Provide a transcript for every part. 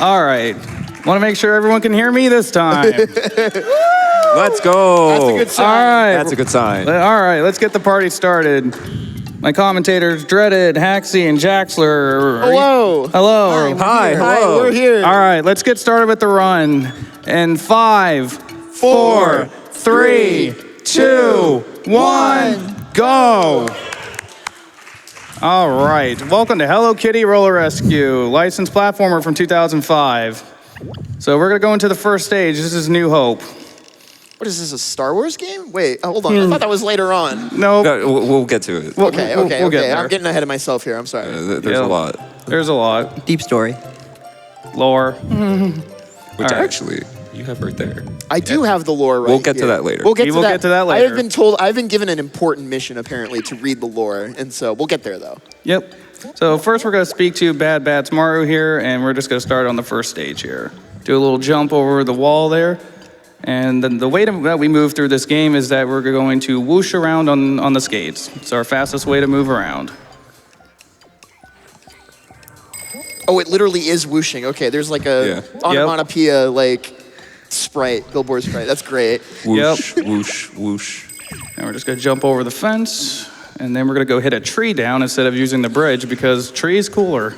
All right. Want to make sure everyone can hear me this time. Let's go. That's a good sign. All right. That's a good sign. All right, let's get the party started. My commentators, Dreaded, Haxxi, and Jaxler. Hello. Hello. Hi, hello. We're here. All right, let's get started with the run. And 5, 4, 3, 2, 1, go. All right, welcome to Hello Kitty Roller Rescue, licensed platformer from 2005. So we're gonna go into the first stage. This is New Hope. What is this, a Star Wars game? Wait, hold on. I thought that was later on. Nope. No, we'll get to it. Okay. We'll get there. I'm getting ahead of myself here. I'm sorry. There's a lot. There's a lot. Deep story. Lore. Which right. actually, you have right there. I do have the lore right We'll get to here. that later. We'll get We to will that. get to that I have later. I've been given an important mission apparently to read the lore, and so we'll get there though. Yep. So first we're gonna speak to Bad Bats Maru here, and we're just gonna start on the first stage here. Do a little jump over the wall there. And then the way that we move through this game is that we're going to whoosh around on the skates. It's our fastest way to move around. Oh, it literally is whooshing. Okay, there's like a onomatopoeia like sprite, billboard sprite. That's great. Whoosh, whoosh, whoosh. And we're just gonna jump over the fence, and then we're gonna go hit a tree down instead of using the bridge because tree is cooler.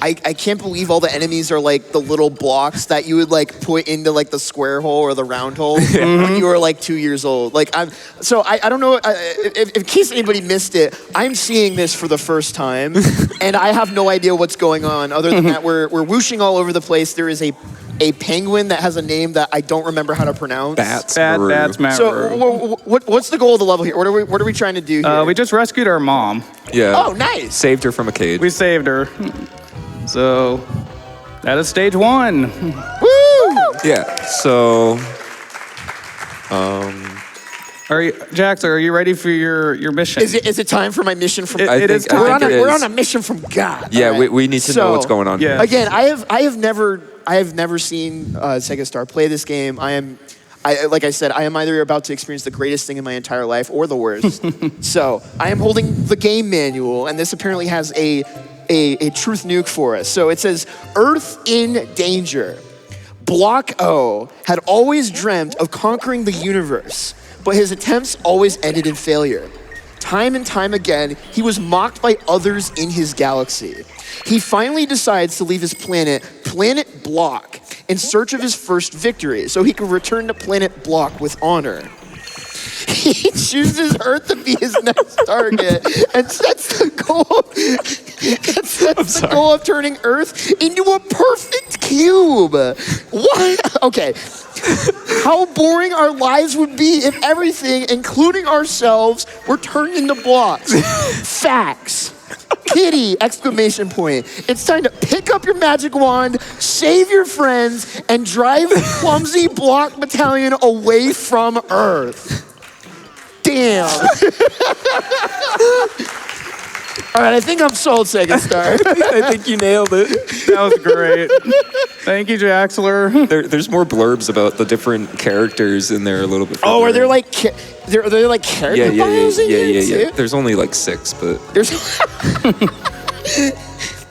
I can't believe all the enemies are like the little blocks that you would like put into like the square hole or the round hole when you were like 2 years old. Like I don't know if in case anybody missed it, I'm seeing this for the first time and I have no idea what's going on other than that we're whooshing all over the place. There is a penguin that has a name that I don't remember how to pronounce. Bats Maru. So what's the goal of the level here? What are we trying to do here? We just rescued our mom. Yeah. Oh, nice. Saved her from a cage. We saved her. So that is stage 1. Woo! Yeah. So. Jaxler, are you ready for your mission? Is it time for my mission from? I think We're on a mission from God. Yeah, right? we need to know what's going on. Yeah. Here. Again, I have never seen Segastar play this game. Like I said, I am either about to experience the greatest thing in my entire life or the worst. So I am holding the game manual, and this apparently has a truth nuke for us. So it says, Earth in danger. Block O had always dreamt of conquering the universe, but his attempts always ended in failure. Time and time again, he was mocked by others in his galaxy. He finally decides to leave his planet Block, in search of his first victory, so he can return to planet Block with honor. He chooses Earth to be his next target and sets the goal of turning Earth into a perfect cube. What? Okay. How boring our lives would be if everything, including ourselves, were turned into blocks. Facts. Kitty! Exclamation point. It's time to pick up your magic wand, save your friends, and drive the clumsy block battalion away from Earth. Damn. All right, I think I'm sold, Segastar. I think you nailed it. That was great. Thank you, Jaxler. There's more blurbs about the different characters in there a little bit. Oh, are there like they're like Yeah, character bios in here too? There's only like 6, but There's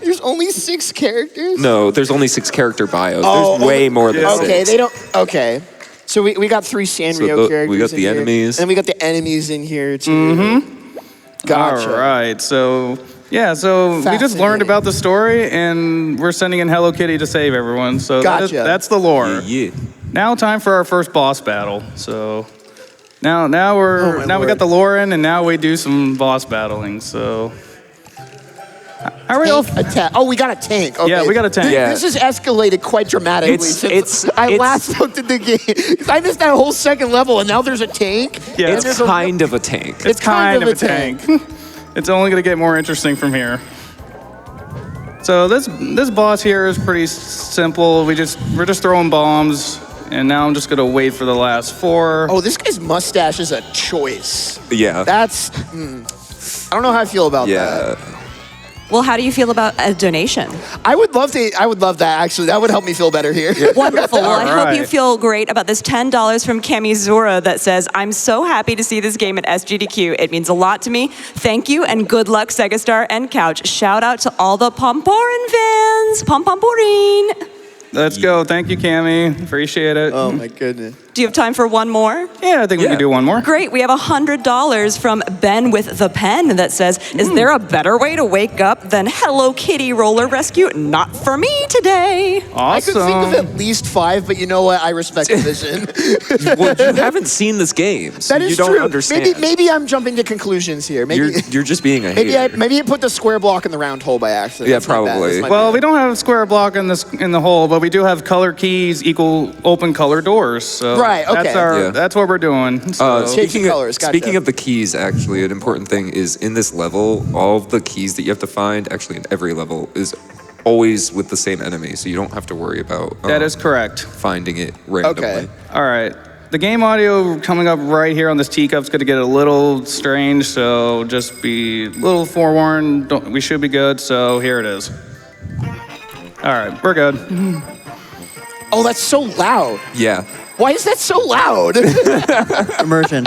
there's only 6 characters. no, there's only 6 character bios. There's way more than 6. Okay, they don't. Okay, so we got 3 Sanrio characters. We got in the here, enemies, and we got the enemies in here too. Gotcha. All right, so we just learned about the story, and we're sending in Hello Kitty to save everyone. So Gotcha. that's the lore. Yeah. Now time for our first boss battle. So now we got the lore in, and now we do some boss battling. So how are we all? Attack. Oh, we got a tank. Okay. Yeah, we got a tank. Yeah. This has escalated quite dramatically since I last looked at the game. I missed that whole second level, and now there's a tank. Yeah, and It's there's kind of a tank. It's kind of a tank. It's only gonna get more interesting from here. So this boss here is pretty simple. We're just throwing bombs, and now I'm just gonna wait for the last 4. Oh, this guy's mustache is a choice. Yeah. That's. I don't know how I feel about that. Well, how do you feel about a donation? I would love that, actually. That would help me feel better here. Wonderful. Well, I hope right. you feel great about this $10 from Kamizura that says, I'm so happy to see this game at SGDQ. It means a lot to me. Thank you, and good luck, Segastar and Couch. Shout out to all the Pomporin fans. Pomporin. Let's go. Thank you, Cammy. Appreciate it. Oh, my goodness. Do you have time for one more? Yeah, I think we can do one more. Great. We have $100 from Ben with the pen that says, is there a better way to wake up than Hello Kitty roller rescue? Not for me today. Awesome. I could think of at least 5, but you know what? I respect the vision. Well, you haven't seen this game, so That is you don't true. understand. Maybe I'm jumping to conclusions here. Maybe You're just being a hater. maybe I put the square block in the round hole by accident. Yeah, That's my bad. probably. That's my Well, bad. we don't have a square block in the hole, but we do have color keys equal open color doors. So Right, okay. Yeah. That's what we're doing. So. Changing colors, gotcha. Speaking of the keys, actually, an important thing is in this level, all of the keys that you have to find, actually in every level, is always with the same enemy, so you don't have to worry about That is correct. finding it randomly. Okay. All right. The game audio coming up right here on this teacup's going to get a little strange, so just be a little forewarned. We should be good, so here it is. All right, we're good. Oh, that's so loud. Yeah, Why is that so loud? Immersion.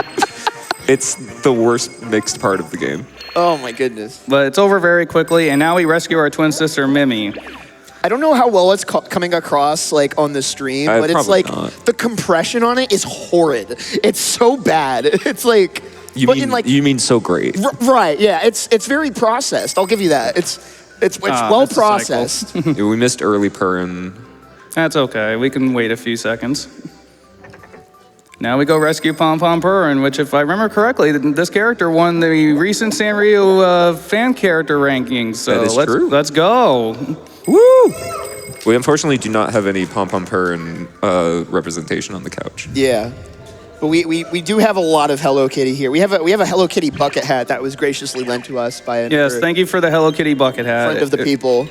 it's the worst mixed part of the game. Oh my goodness. But it's over very quickly, and now we rescue our twin sister, Mimi. I don't know how well it's coming across like on the stream, but it's probably like not. the compression on it is horrid. It's so bad. It's like You mean so great? right, yeah. It's very processed. I'll give you that. It's well it's a cycle. processed. Yeah, we missed early Purrin. That's okay. We can wait a few seconds. Now we go rescue Pom Pom Purrin, which, if I remember correctly, this character won the recent Sanrio fan character rankings. So That is true. Let's go. Woo! We unfortunately do not have any Pom Pom Purrin representation on the couch. Yeah. But we do have a lot of Hello Kitty here. We have a Hello Kitty bucket hat that was graciously lent to us by Yes, thank you for the Hello Kitty bucket hat. friend of the people.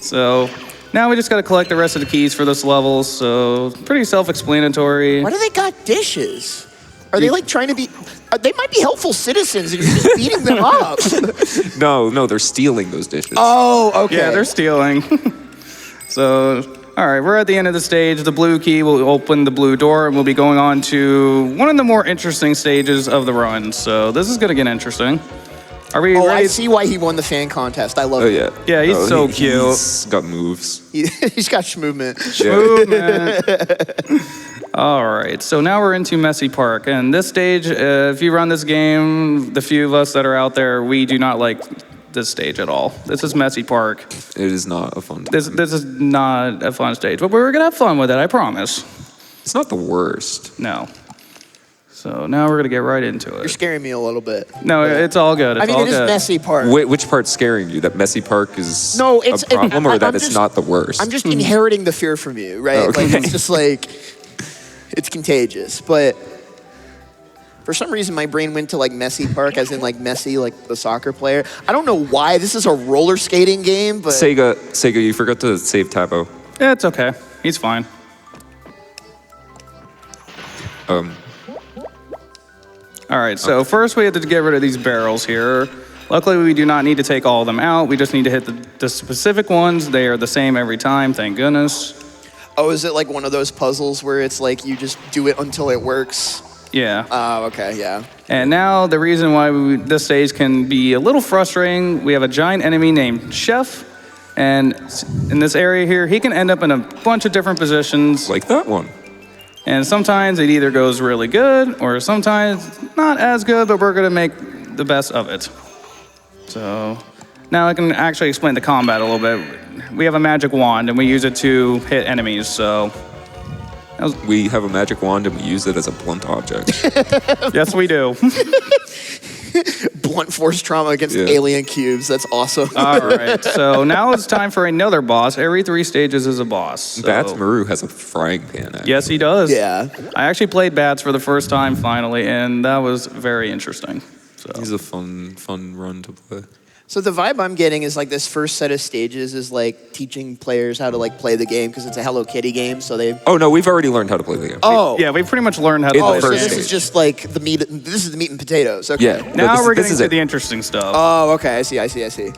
So now we just got to collect the rest of the keys for this level. So pretty self-explanatory. Why do they got dishes? Are they like trying to be? They might be helpful citizens, and you're just beating them up. No, they're stealing those dishes. Oh, okay. Yeah, they're stealing. So, all right, we're at the end of the stage. The blue key will open the blue door, and we'll be going on to one of the more interesting stages of the run. So this is going to get interesting. Are we Oh, ready? I see why he won the fan contest. I love Oh it. yeah. Yeah, he's so cute. He's got moves. He's got schmovement. Movement. All right, so now we're into Messy Park. And this stage, if you run this game, the few of us that are out there, we do not like this stage at all. This is Messy Park. It is not a fun time. This is not a fun stage, but we're gonna have fun with it, I promise. It's not the worst. No. So now we're gonna get right into You're it. scaring me a little bit. No, it's all good. It's I mean, all it is good. Messy Park. Which part's scaring you? That Messy Park is No, it's- a problem, or that I'm it's just- not the worst? I'm just inheriting the fear from you, right? Oh, okay. Like it's just like it's contagious. But for some reason, my brain went to like Messy Park, as in like Messi, like the soccer player. I don't know why. This is a roller skating game, but Sega, you forgot to save Tabo. Yeah, it's okay. He's fine. All right, so first we have to get rid of these barrels here. Luckily, we do not need to take all of them out. We just need to hit the specific ones. They are the same every time, thank goodness. oh, is it like one of those puzzles where it's like you just do it until it works? Yeah. Oh, okay, yeah. And now the reason why this stage can be a little frustrating, we have a giant enemy named Chef. And in this area here, he can end up in a bunch of different positions. Like that one. And sometimes it either goes really good or sometimes not as good, but we're gonna make the best of it. So now I can actually explain the combat a little bit. We have a magic wand and we use it to hit enemies, so. We have a magic wand and we use it as a blunt object. Yes, we do. Blunt force trauma against Yeah. alien cubes. That's awesome. All right, so now it's time for another boss. Every 3 stages is a boss. So. Bats Maru has a frying pan. Actually. Yes, he does. Yeah. I actually played Bats for the first time finally, and that was very interesting. So. He's a fun run to play. So the vibe I'm getting is like this first set of stages is like teaching players how to like play the game because it's a Hello Kitty game. So they. Oh no, we've already learned how to play the game. Oh. Yeah, we pretty much learned how to In play the So the first game. this is stage. just like the meat. This is the meat and potatoes. Okay. Yeah. Now this we're is getting to it. the interesting stuff. Oh, okay. I see.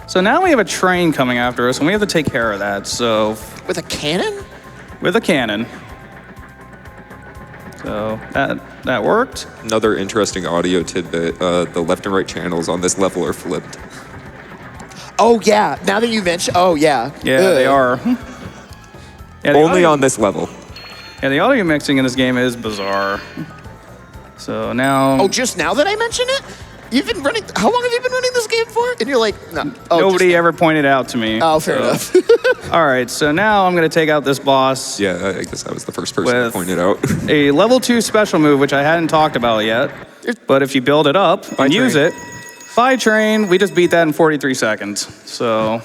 So now we have a train coming after us, and we have to take care of that. So With a cannon? with a cannon. So that worked. Another interesting audio tidbit: the left and right channels on this level are flipped. Oh yeah. Now that you mention. Oh yeah. Yeah, Ugh. they are. Yeah, the Only audio- on this level. Yeah, the audio mixing in this game is bizarre. So now Oh, just now that I mention it, you've been running. How long have you been running this game for? And you're like, no. Oh, nobody just- ever pointed out to me. Oh, fair enough. All right, so now I'm gonna take out this boss. Yeah, I guess I was the first person to With- point it out. A level 2 special move, which I hadn't talked about yet. But if you build it up and use train. it, by train, we just beat that in 43 seconds. So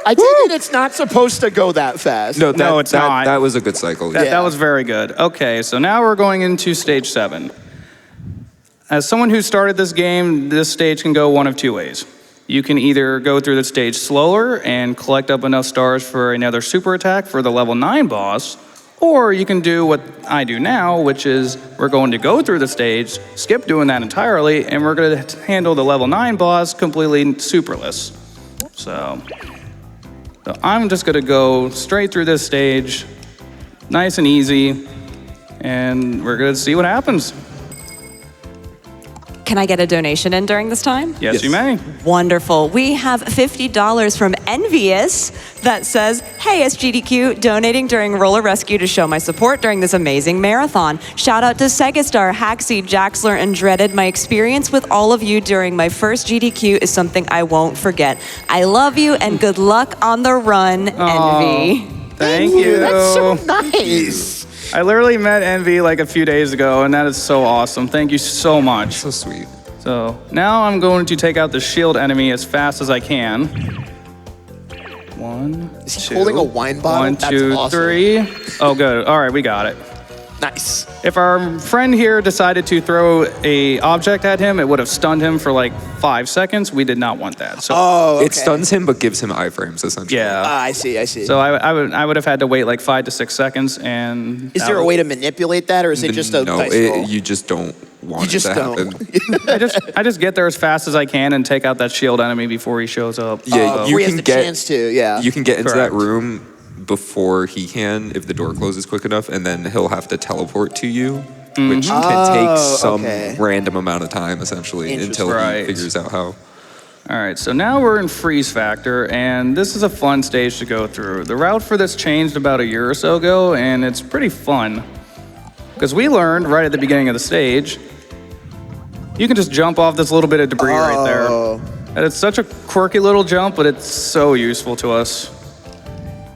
I take it it's not supposed to go that fast. No, it's not. That was a good cycle. that, Yeah. that was very good. Okay, so now we're going into stage 7. As someone who started this game, this stage can go one of two ways. You can either go through the stage slower and collect up enough stars for another super attack for the level 9 boss, or you can do what I do now, which is we're going to go through the stage, skip doing that entirely, and we're going to handle the level 9 boss completely superless. So I'm just going to go straight through this stage, nice and easy, and we're going to see what happens. Can I get a donation in during this time? Yes, you may. Wonderful. We have $50 from Envious that says, hey, SGDQ, donating during Roller Rescue to show my support during this amazing marathon. Shout out to Segastar, haxxi, Jaxler, and Dreaded. My experience with all of you during my first GDQ is something I won't forget. I love you and good luck on the run, Envy. Thank you. That's so nice. I literally met Envy like a few days ago, and that is so awesome. Thank you so much. So sweet. So now I'm going to take out the shield enemy as fast as I can. One, Is he two, holding a wine bottle? one, That's two, awesome. three. Oh, good. All right, we got it. Nice. If our friend here decided to throw a object at him, it would have stunned him for like 5 seconds. We did not want that. So Oh, okay. It stuns him, but gives him iframes essentially. yeah. I see. So I would have had to wait like 5 to 6 seconds, and Is there a way to manipulate that, or is it just a no, dice roll? you just don't want You just it to don't. happen. I just get there as fast as I can and take out that shield enemy before he shows up. Yeah, Before he has the chance to, yeah. You can get into that Correct. room before he can if the door closes quick enough, and then he'll have to teleport to you, which can take some okay. random amount of time essentially until Right. he figures out how. All right, so now we're in freeze factor, and this is a fun stage to go through. The route for this changed about a year or so ago, and it's pretty fun. Because we learned right at the beginning of the stage, you can just jump off this little bit of debris right there. And it's such a quirky little jump, but it's so useful to us.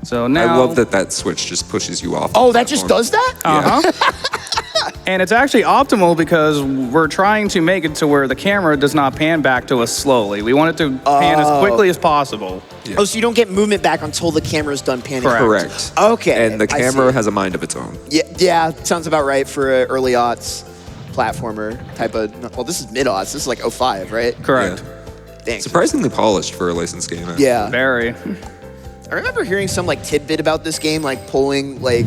So now, I love that switch just pushes you off. Oh, the that just platform. does that? Uh-huh. And it's actually optimal because we're trying to make it to where the camera does not pan back to us slowly. We want it to pan as quickly as possible. Oh, so you don't get movement back until the camera's done panning. Correct. Correct. Okay, And the I camera see. has a mind of its own. Yeah, sounds about right for an early aughts platformer type of. Well, this is mid aughts. This is like 05, right? Correct. Thanks. Surprisingly polished for a licensed game. actually. Yeah. Very. I remember hearing some like tidbit about this game, like pulling like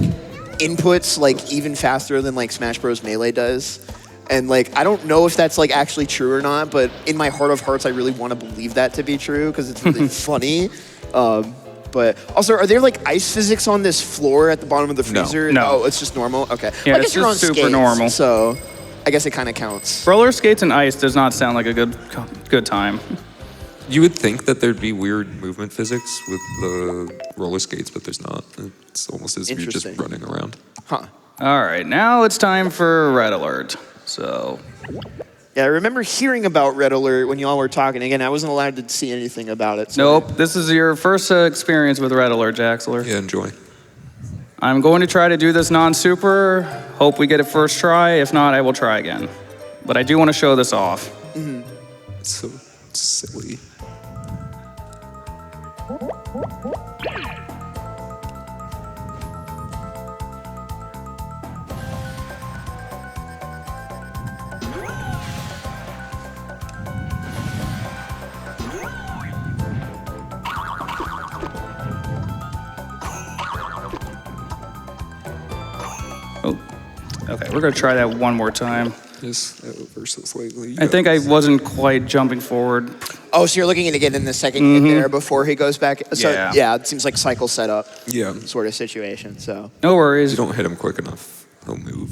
inputs like even faster than like Smash Bros. Melee does. And like I don't know if that's like actually true or not, but in my heart of hearts, I really want to believe that to be true because it's really funny. But also, are there like ice physics on this floor at the bottom of the No. freezer? No. Oh, it's just normal. Okay. Yeah, Well, I it's guess you're on just super skates, normal. So I guess it kind of counts. Roller skates and ice does not sound like a good time. You would think that there'd be weird movement physics with the roller skates, but there's not. It's almost as if you're just Interesting. running around. Huh. All right, now it's time for Red Alert. So, Yeah, I remember hearing about Red Alert when y'all were talking. Again, I wasn't allowed to see anything about it. So nope, this is your first experience with Red Alert, Jaxler. Yeah, enjoy. I'm going to try to do this non-super. Hope we get it first try. If not, I will try again. But I do want to show this off. It's so silly. we're gonna try that one more time. Just over so slightly. I think I wasn't quite jumping forward. Oh, so you're looking to get in the second hit there before he goes back. So Yeah. it seems like cycle setup. Yeah. Sort of situation. So No worries. You don't hit him quick enough, he'll move.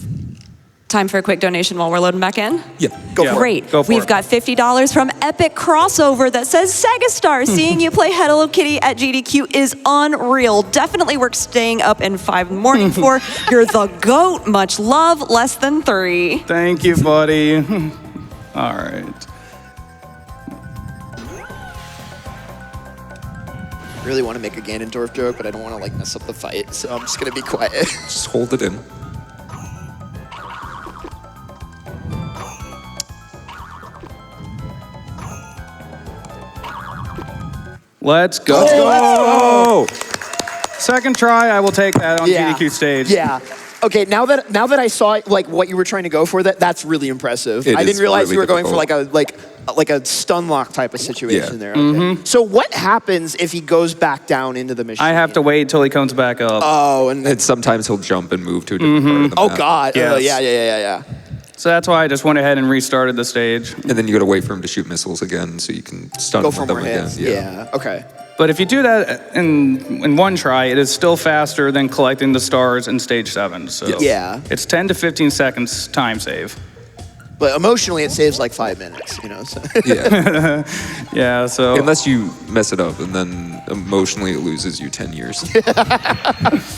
Time for a quick donation while we're loading back in. Yeah. go for it. Great. Go for We've it. got $50 from Epic Crossover that says Segastar. Seeing you play Hello Kitty at GDQ is unreal. Definitely worth staying up in 5 in the morning for. You're the GOAT. Much love. Less than 3. Thank you, buddy. All right. Really want to make a Ganondorf joke, but I don't want to like mess up the fight, so I'm just gonna be quiet. Just hold it in. Let's go. Oh! Second try, I will take that on GDQ stage. Yeah. Okay, now that I saw like what you were trying to go for, that's really impressive. It I is didn't realize really you were going for difficult. like a stun lock type of situation Yeah. there. Okay. So what happens if he goes back down into the machine? I have to wait till he comes back up. Oh, and And sometimes he'll jump and move to a different part of the oh map. god. Yes. Yeah. So that's why I just went ahead and restarted the stage. And then you gotta wait for him to shoot missiles again so you can stun Go him for with them more again. hits. Yeah. Okay. But if you do that in one try, it is still faster than collecting the stars in stage 7. So Yeah. it's 10 to 15 seconds time save. But emotionally, it saves like 5 minutes. So. Yeah. Yeah, so Unless you mess it up and then emotionally it loses you 10 years.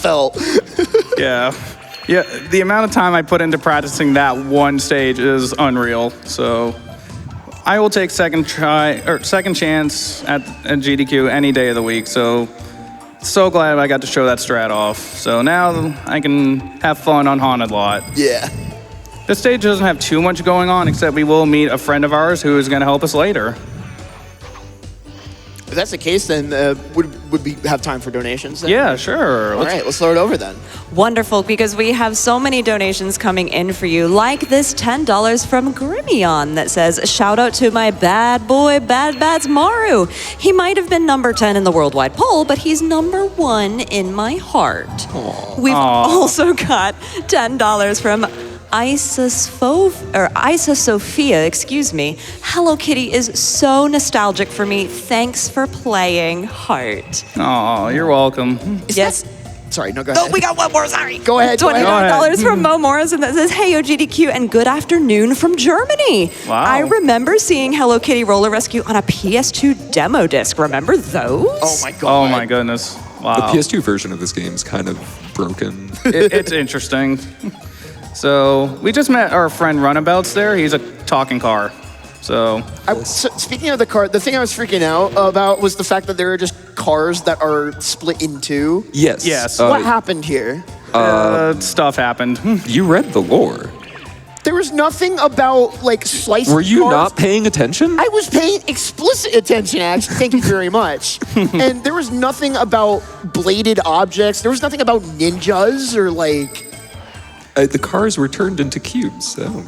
Felt. yeah. Yeah, the amount of time I put into practicing that one stage is unreal. So I will take second chance at GDQ any day of the week. So glad I got to show that strat off. So now I can have fun on Haunted Lot. Yeah. This stage doesn't have too much going on, except we will meet a friend of ours who is going to help us later. If that's the case, then would we have time for donations? Then? Yeah, sure. All right, let's throw it over then. Wonderful, because we have so many donations coming in for you, like this $10 from Grimion that says, shout out to my bad boy, Bad Bats Maru. He might have been number 10 in the worldwide poll, but he's number 1 in my heart. We've also got $10 from Isa Sophia, excuse me. Hello Kitty is so nostalgic for me. Thanks for playing, heart. Oh, you're welcome. Yes. Sorry, no, go ahead. Oh, we got one more, sorry. Go ahead. Go ahead. $29 from Mo Morrison that says, hey, GDQ, and good afternoon from Germany. Wow. I remember seeing Hello Kitty Roller Rescue on a PS2 demo disc. Remember those? Oh my god. Oh my goodness. Wow. The PS2 version of this game is kind of broken. It's interesting. So we just met our friend Runabouts there. He's a talking car. So So speaking of the car, the thing I was freaking out about was the fact that there are just cars that are split in two. Yes. Yes. What happened here? stuff happened. You read the lore. There was nothing about like sliced Were you cars. not paying attention? I was paying explicit attention, actually. Thank you very much. And there was nothing about bladed objects. There was nothing about ninjas or like. The cars were turned into cubes. I don't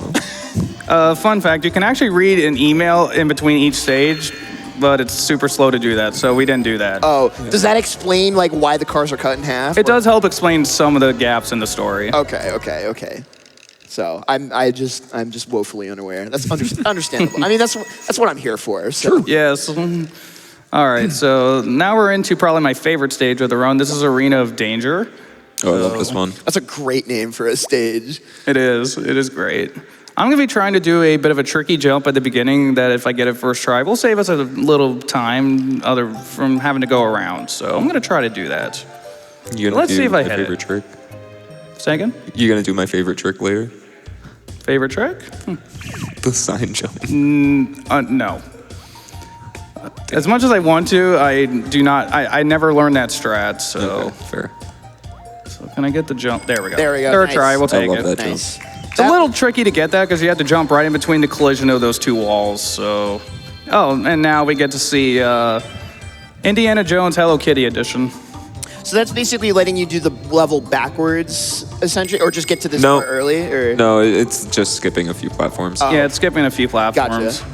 know. Fun fact, you can actually read an email in between each stage, but it's super slow to do that, so we didn't do that. Oh, does that explain like why the cars are cut in half? It does help explain some of the gaps in the story. Okay. So I'm just woefully unaware. That's understandable. I mean, that's what I'm here for. So. Yes. All right, so now we're into probably my favorite stage of the run. This is Arena of Danger. Oh, I love this one. That's a great name for a stage. It is great. I'm gonna be trying to do a bit of a tricky jump at the beginning that if I get it first try, will save us a little time from having to go around. So I'm gonna try to do that. You gonna Let's do see if I my hit it. favorite trick? Say again? You gonna do my favorite trick later? Favorite trick? The sign jump. No. As much as I want to, I do not. I never learned that strat, so. Okay, fair. So can I get the jump? There we go. There we go, Third nice. try, we'll I take love it. that jump. Nice. It's a little tricky to get that because you have to jump right in between the collision of those two walls. So, and now we get to see Indiana Jones Hello Kitty edition. So that's basically letting you do the level backwards, essentially, or just get to this No. part early, or No, it's just skipping a few platforms. Yeah, it's skipping a few platforms. Gotcha.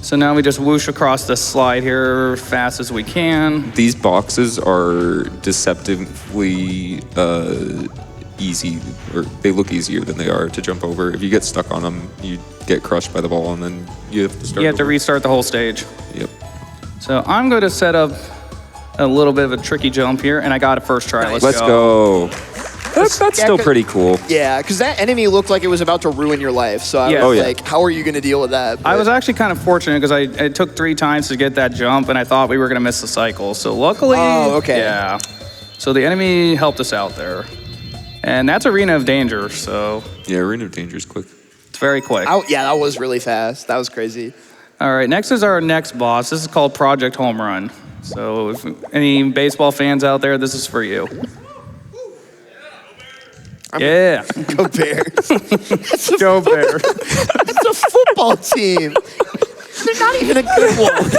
So now we just whoosh across the slide here fast as we can. These boxes are deceptively easy, or they look easier than they are to jump over. If you get stuck on them, you get crushed by the ball, and then you have to start. You have to over. restart the whole stage. Yep. So I'm going to set up a little bit of a tricky jump here, and I got it first try. Let's go. That's still pretty cool. Yeah, because that enemy looked like it was about to ruin your life. So I was like, how are you going to deal with that? I was actually kind of fortunate because it took 3 times to get that jump, and I thought we were going to miss the cycle. So luckily, yeah. So the enemy helped us out there. And that's Arena of Danger, so... Yeah, Arena of Danger is quick. It's very quick. Yeah, that was really fast. That was crazy. All right, next is our next boss. This is called Project Home Run. So if any baseball fans out there, this is for you. Yeah. Go Bears. Go Bears. It's a football team. They're not even a good one.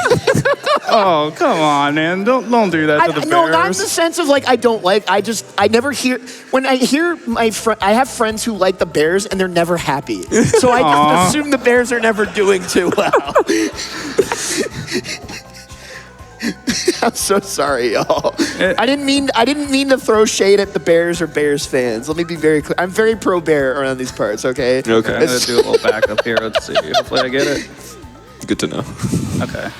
Oh, come on, man. Don't do that to the Bears. No, not in the sense of like I don't like. I never hear when I hear my friend. I have friends who like the Bears and they're never happy. So I just assume the Bears are never doing too well. I'm so sorry, y'all. I didn't mean to throw shade at the Bears or Bears fans. Let me be very clear. I'm very pro Bear around these parts. Okay. Okay. I'm gonna do a little backup here. Let's see. Hopefully I get it. Good to know. Okay.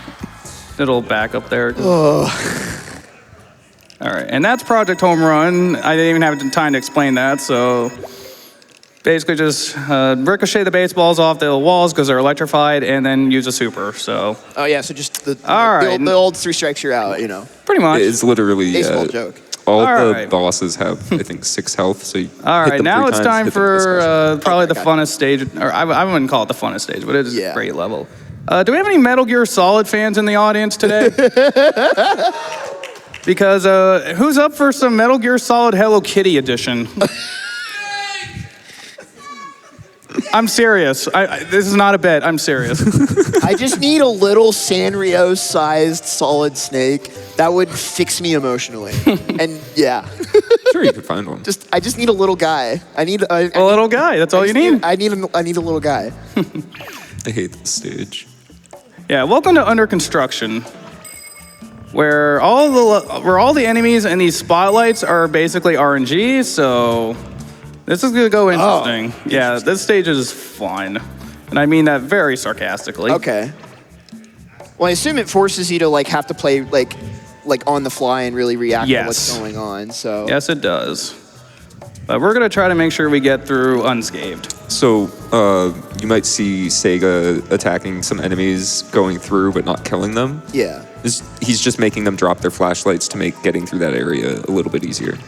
Little backup there. All right, and that's Project Home Run. I didn't even have time to explain that, so basically just ricochet the baseballs off the walls because they're electrified, and then use a super. So. Oh yeah, so just the old 3 strikes you're out. You know. Pretty much. It's literally baseball joke. All the bosses have, I think, 6 health. So you all right, now it's time for probably the Okay. funnest stage. Or I wouldn't call it the funnest stage, but it is a great level. Do we have any Metal Gear Solid fans in the audience today? Because who's up for some Metal Gear Solid Hello Kitty edition? I'm serious. This is not a bet. I'm serious. I just need a little Sanrio-sized Solid Snake that would fix me emotionally. And yeah. Sure, you could find one. I just need a little guy. I need a little guy. That's all you need. I need a little guy. I hate this stage. Yeah, welcome to Under Construction, where all the enemies and these spotlights are basically RNG. So this is gonna go interesting. Yeah, this stage is fun, and I mean that very sarcastically. Okay. Well, I assume it forces you to like have to play like on the fly and really react to what's going on. So yes, it does. But we're gonna try to make sure we get through unscathed. So you might see Sega attacking some enemies, going through but not killing them. Yeah. He's just making them drop their flashlights to make getting through that area a little bit easier.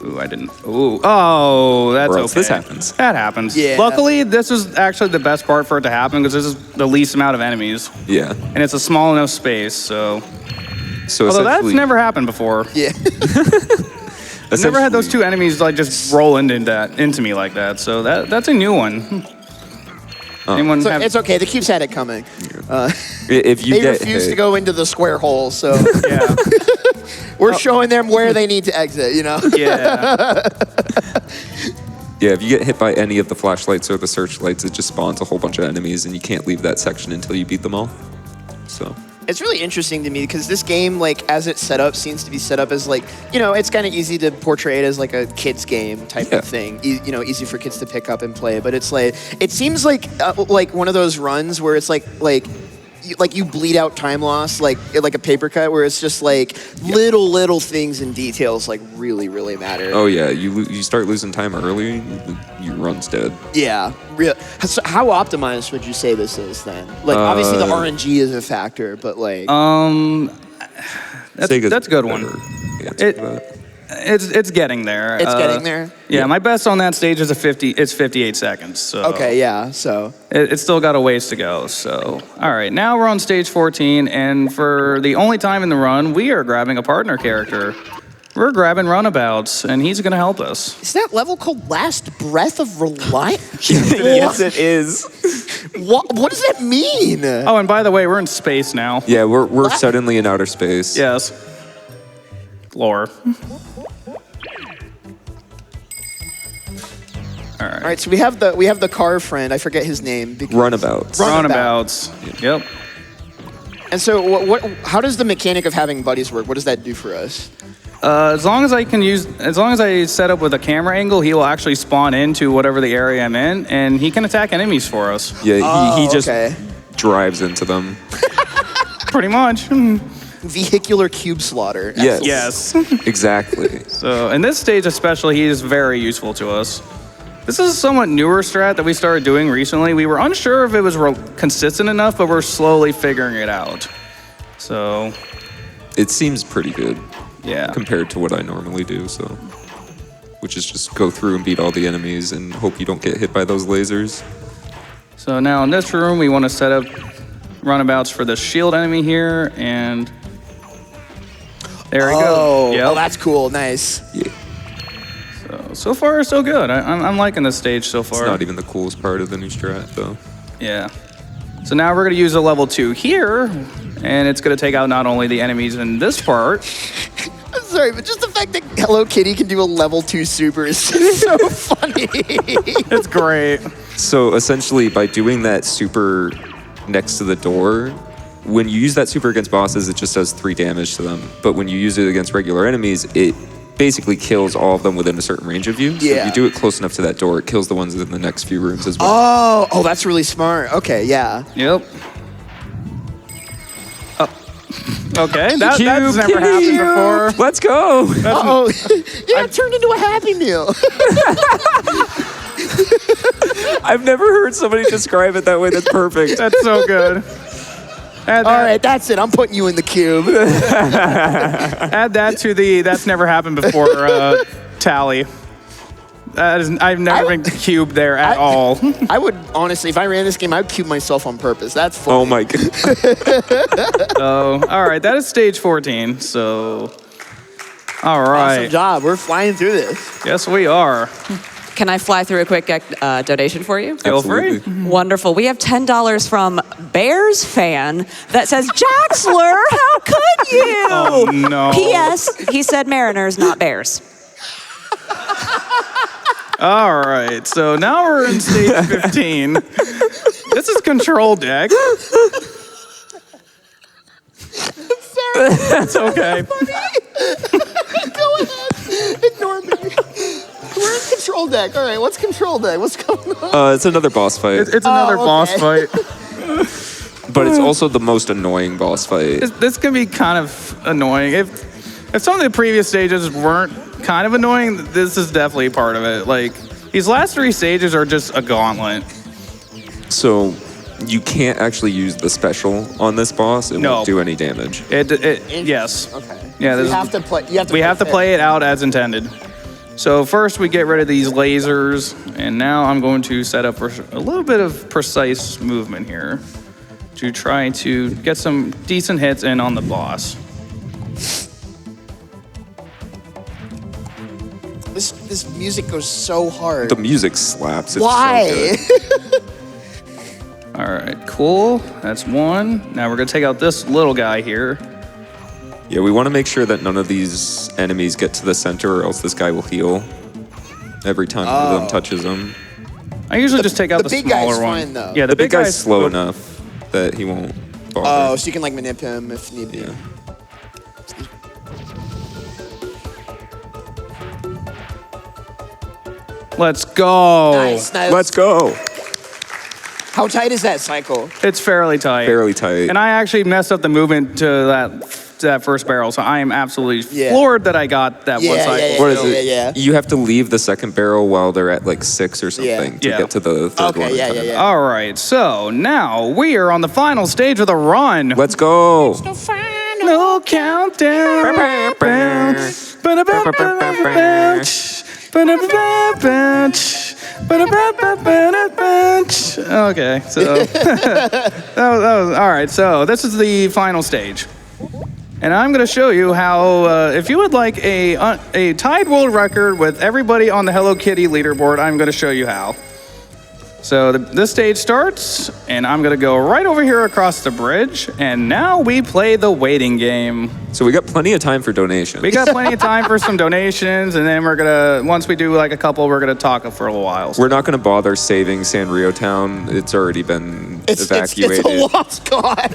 Ooh, I didn't. Ooh. Oh, that's okay. This happens. That happens. Yeah. Luckily, this is actually the best part for it to happen because this is the least amount of enemies. Yeah. And it's a small enough space, so. So although that's never happened before. Yeah. I've never had those 2 enemies like just roll into me like that, so that's a new one. Anyone So it's okay. The Cube's had it coming. If you They refuse to go into the square hole, so Yeah. we're showing them where they need to exit. You know. Yeah. Yeah, if you get hit by any of the flashlights or the searchlights, it just spawns a whole bunch of enemies, and you can't leave that section until you beat them all. So. It's really interesting to me because this game, like, as it's set up, seems to be set up as, like, you know, it's kind of easy to portray it as, like, a kid's game type of thing. You know, easy for kids to pick up and play. But it's, like, it seems like one of those runs where it's, like you bleed out time loss, like a paper cut, where it's just, like, little things and details, like, really, really matter. Oh, yeah. You start losing time early, your run's dead. Yeah. So how optimized would you say this is, then? Like, obviously the RNG is a factor, but, like... that's a good one. It's getting there. It's getting there? Yeah, my best on that stage is it's 58 seconds. So Okay, yeah, so... It's still got a ways to go, so... All right, now we're on stage 14, and for the only time in the run, we are grabbing a partner character. We're grabbing Runabouts, and he's gonna help us. Is that level called Last Breath of Reliance? Yes, it is. What does that mean? Oh, and by the way, we're in space now. Yeah, we're suddenly in outer space. Yes. Lore. All right, so we have the car friend. I forget his name. Runabouts. Runabouts. Yep. And so, how does the mechanic of having buddies work? What does that do for us? As long as I set up with a camera angle, he will actually spawn into whatever the area I'm in, and he can attack enemies for us. Yeah, he just okay. drives into them. Pretty much. Vehicular cube slaughter. Yes. Yes. Exactly. So in this stage especially, he is very useful to us. This is a somewhat newer strat that we started doing recently. We were unsure if it was consistent enough, but we're slowly figuring it out. So. It seems pretty good. Yeah. Compared to what I normally do, so. Which is just go through and beat all the enemies and hope you don't get hit by those lasers. So now in this room, we want to set up runabouts for the shield enemy here, and there we go. Oh, that's cool. Nice. Yeah. So far, so good. I'm liking this stage so far. It's not even the coolest part of the new strat, though. Yeah. So now we're going to use a level 2 here, and it's going to take out not only the enemies in this part. I'm sorry, but just the fact that Hello Kitty can do a level 2 super is so funny. It's great. So essentially, by doing that super next to the door, when you use that super against bosses, it just does 3 damage to them. But when you use it against regular enemies, it basically kills all of them within a certain range of you. So if you do it close enough to that door, it kills the ones in the next few rooms as well. Oh, that's really smart. Okay, yeah. Yep. Okay, that's never happened before. Let's go. Uh-oh. Yeah, it turned into a Happy Meal. I've never heard somebody describe it that way. That's perfect. That's so good. All right, that's it. I'm putting you in the cube. Add that to the that's never happened before tally. I've never been cubed there at all. I would, honestly, if I ran this game, I would cube myself on purpose. That's funny. Oh my god. So, all right, that is stage 14. So, all right. Awesome job. We're flying through this. Yes, we are. Can I fly through a quick donation for you? Feel free. Absolutely. Wonderful. We have $10 from Bears fan that says, Jaxler, how could you? Oh, no. P.S. He said Mariners, not Bears. All right, so now we're in stage 15. This is control deck. It's okay. Go ahead. Ignore me. We're in control deck. All right, what's control deck? What's going on? It's another boss fight, It's another boss fight. but it's also the most annoying boss fight. This can be kind of annoying. If some of the previous stages weren't kind of annoying, this is definitely part of it. Like, these last 3 stages are just a gauntlet. So you can't actually use the special on this boss. It No. won't do any damage. Yes. Okay. Yeah, So this you have to play. we have to play it out as intended. So first we get rid of these lasers, and now I'm going to set up for a little bit of precise movement here to try to get some decent hits in on the boss. This music goes so hard. The music slaps. It's Why? So good. All right, cool. That's one. Now we're gonna take out this little guy here. Yeah, we want to make sure that none of these enemies get to the center, or else this guy will heal every time one of them touches him. I usually just take out the the big guy's smaller one. fine, though. Yeah, The big guy's slow enough that he won't bother. Oh, so you can like manip him if need be. Yeah. Let's go. Nice. Let's go. How tight is that cycle? It's fairly tight. Fairly tight. And I actually messed up the movement to that first barrel, so I am absolutely floored that I got that one cycle. Yeah, What is it? Yeah. You have to leave the second barrel while they're at like 6 or something to Yeah. get to the third one. Okay, yeah. All right, so now we are on the final stage of the run. Let's go. No countdown. Okay, so that was all right. So this is the final stage, and I'm going to show you how. If you would like a tied world record with everybody on the Hello Kitty leaderboard, I'm going to show you how. So this stage starts, and I'm going to go right over here across the bridge, and now we play the waiting game. So we got plenty of time for donations. We got plenty of time for some donations, and then once we do like a couple, we're gonna talk for a little while. We're not going to bother saving Sanrio Town. It's already been evacuated. It's a lost cause.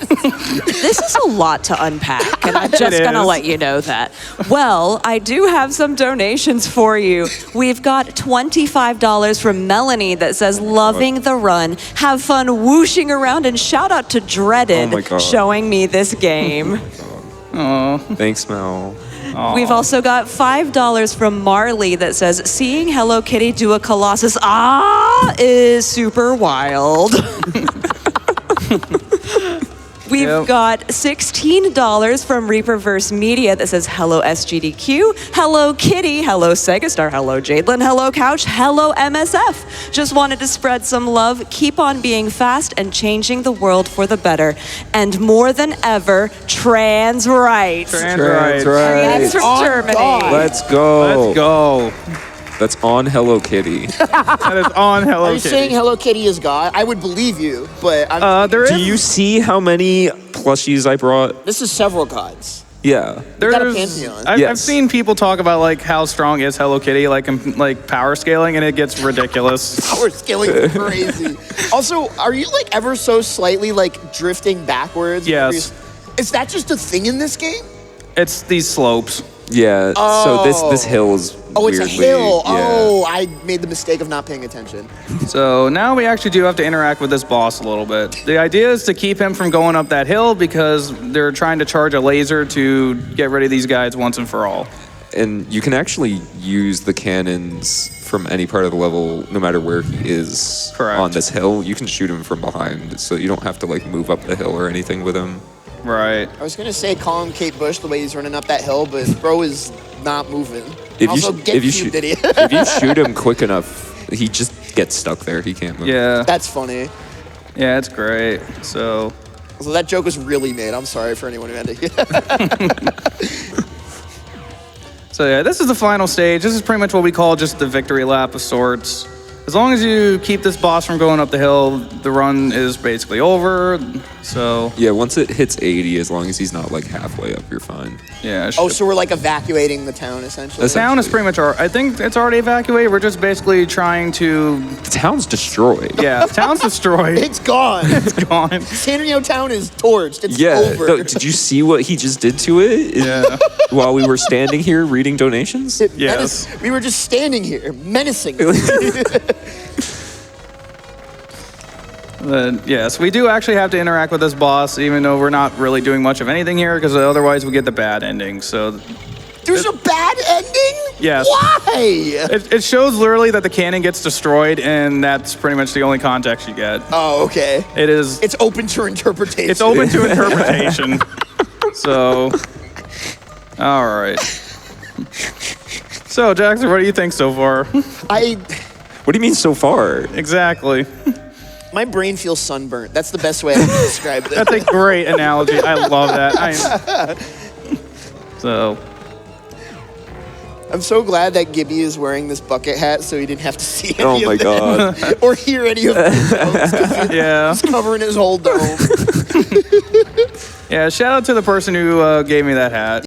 This is a lot to unpack, and I'm just going to is. let you know that. Well, I do have some donations for you. We've got $25 from Melanie that says, loving the run, have fun whooshing around, and shout out to Dreaded Oh my God. showing me this game. Thanks, Mel. We've also got $5 from Marley that says, seeing Hello Kitty do a Colossus is super wild. We've got $16 from Reaperverse Media that says, hello SGDQ, hello Kitty, hello Segastar, hello Jaidlyn, hello Couch, hello MSF. Just wanted to spread some love, keep on being fast and changing the world for the better. And more than ever, trans rights. Trans rights. Greetings from Oh, Germany. God. Let's go. Let's go. That's on Hello Kitty. That is on Hello Are you Kitty. saying Hello Kitty is God? I would believe you, but There is. Do you see how many plushies I brought? this is several gods. Yeah. got a There's- pantheon. I've Yes. seen people talk about like how strong is Hello Kitty, like power scaling, and it gets ridiculous. Power scaling is crazy. Also, are you like ever so slightly like drifting backwards? Yes. Is that just a thing in this game? It's these slopes. Yeah. So this hill is Oh, it's a weirdly- hill. yeah. Oh, I made the mistake of not paying attention. So now we actually do have to interact with this boss a little bit. The idea is to keep him from going up that hill because they're trying to charge a laser to get rid of these guys once and for all. And you can actually use the cannons from any part of the level, no matter where he is Correct. on this hill. You can shoot him from behind, so you don't have to like move up the hill or anything with him. Right. I was gonna say call him Kate Bush the way he's running up that hill, but bro is not moving. If also, you, sh- get if you cubed, shoot, idiot. if you shoot him quick enough, he just gets stuck there. He can't move. Yeah. That's funny. Yeah, it's great. So So that joke was really made. I'm sorry for anyone who had to. So yeah, this is the final stage. This is pretty much what we call just the victory lap of sorts. As long as you keep this boss from going up the hill, the run is basically over. So Yeah, once it hits 80, as long as he's not like halfway up, you're fine. yeah. Oh, so we're like evacuating the town essentially. the town is pretty much. I think it's already evacuated. We're just basically trying to. The town's destroyed. Yeah, the town's destroyed. It's gone. It's gone. San Antonio town is torched. It's Yeah. over. No, did you see what he just did to it? Yeah. While we were standing here reading donations? Yes. We were just standing here, menacing. Yes, we do actually have to interact with this boss, even though we're not really doing much of anything here, because otherwise we get the bad ending. So There's a bad ending? Yes. Why? it shows literally that the cannon gets destroyed, and that's pretty much the only context you get. Oh, okay. It is. It's open to interpretation. It's open to interpretation. So, all right. So, Jaxler, what do you think so far? What do you mean so far? Exactly. My brain feels sunburnt. That's the best way I can describe this. That's a great analogy. I love that. So, I'm so glad that Gibby is wearing this bucket hat so he didn't have to see any Oh of my this god. or hear any of it. yeah. He's covering his whole dome. Yeah, shout out to the person who gave me that hat.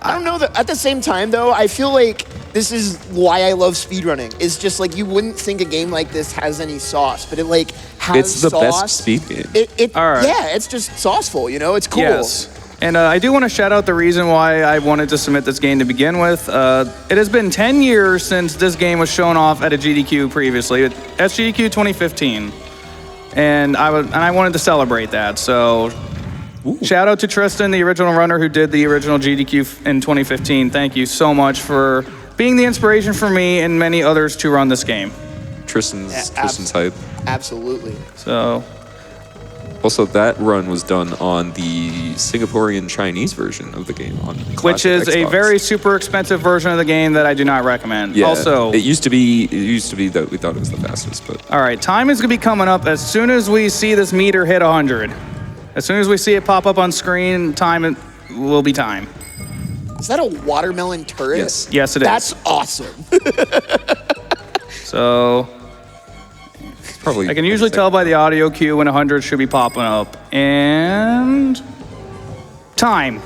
I don't know that at the same time though, I feel like this is why I love speedrunning. It's just like you wouldn't think a game like this has any sauce, but it like has It's the sauce. best speed game. All right. Yeah, it's just sauceful, you know? It's cool. Yes. And I do want to shout out the reason why I wanted to submit this game to begin with. It has been 10 years since this game was shown off at a GDQ previously, at SGDQ 2015. And I wanted to celebrate that. So shout out to Tristan, the original runner who did the original GDQ in 2015. Thank you so much for being the inspiration for me and many others to run this game. Tristan's hype. Absolutely. So Also, that run was done on the Singaporean Chinese version of the game on which classic is a Xbox. very super expensive version of the game that I do not recommend. Yeah. Also, it used to be that we thought it was the fastest, but all right, time is going to be coming up as soon as we see this meter hit 100. As soon as we see it pop up on screen, time will be time. Is that a watermelon turret? yes. Yes, it is. That's awesome. So Probably. I can usually tell by the audio cue when 100 should be popping up. And time.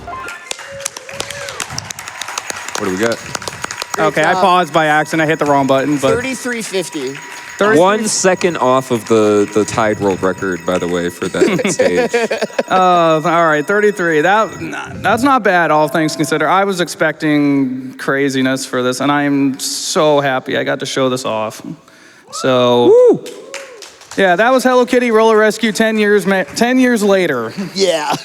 What do we got? Okay, I job. paused by accident. I hit the wrong button, but 3350. 1 second off of the tied world record, by the way, for that stage. All right, 33. That's not bad, all things considered. I was expecting craziness for this, and I'm so happy I got to show this off. So, Woo! Yeah, that was Hello Kitty Roller Rescue 10 years later. Yeah.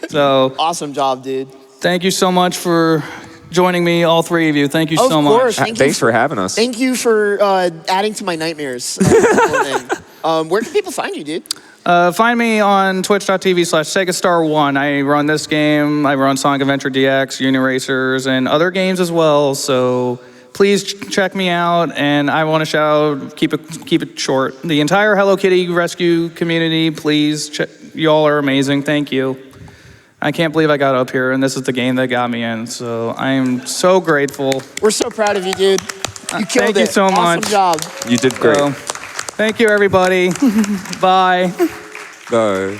So, Awesome job, dude. thank you so much for joining me, all three of you. Thank you so much. Of course. Thanks for having us. Thank you for adding to my nightmares. Where can people find you, dude? Find me on twitch.tv/Segastar1. I run this game. I run Sonic Adventure DX, Union Racers, and other games as well. So please check me out. And I want to shout out, keep it short. The entire Hello Kitty Rescue community, please. Y'all are amazing. Thank you. I can't believe I got up here, and this is the game that got me in. So I am so grateful. We're so proud of you, dude. You killed it. Thank you so much. Awesome job. You did great. So, thank you, everybody. Bye. Bye.